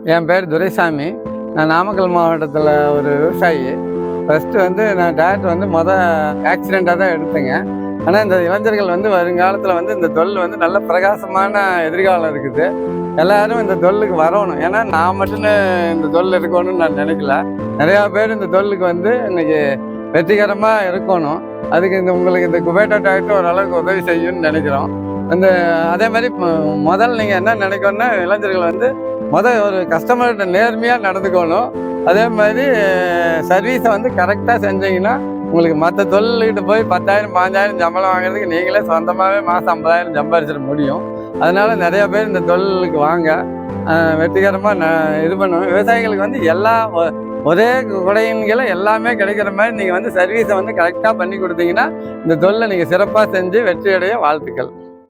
என் பேர் துரைசாமி. நான் நாமக்கல் மாவட்டத்தில் ஒரு விவசாயி. ஃபஸ்ட்டு நான் டிராக்டர் ஆக்சிடெண்ட்டாக தான் எடுத்தேங்க. ஆனால் இந்த இளைஞர்கள் வருங்காலத்தில் இந்த தொழில் நல்ல பிரகாசமான எதிர்காலம் இருக்குது. எல்லோரும் இந்த தொழிலுக்கு வரணும். ஏன்னா நான் மட்டும் இந்த தொழில் இருக்கணும்னு நான் நினைக்கல. நிறையா பேர் இந்த தொழிலுக்கு இன்றைக்கி வெற்றிகரமாக இருக்கணும். அதுக்கு உங்களுக்கு இந்த குபேட்டா டிராக்டர் ஓரளவுக்கு உதவி செய்யும்னு நினைக்கிறோம். அதே மாதிரி முதல்ல நீங்கள் என்ன நினைக்கணும்னா, இளைஞர்கள் ஒரு கஸ்டமர்கிட்ட நேர்மையாக நடந்துக்கணும். அதே மாதிரி சர்வீஸை கரெக்டாக செஞ்சீங்கன்னா உங்களுக்கு மற்ற தொழில்கிட்ட போய் 10,000 15,000 சம்பளம் வாங்குறதுக்கு நீங்களே சொந்தமாகவே மாதம் 50,000 சம்பாதிச்சிட முடியும். அதனால் நிறையா பேர் இந்த தொழிலுக்கு வாங்க, வெற்றிகரமாக இது பண்ணுவோம். விவசாயிகளுக்கு எல்லா ஒரே குடையின்களை எல்லாமே கிடைக்கிற மாதிரி நீங்கள் சர்வீஸை கரெக்டாக பண்ணி கொடுத்தீங்கன்னா இந்த தொழிலை நீங்கள் சிறப்பாக செஞ்சு வெற்றியடைய வாழ்த்துக்கள்.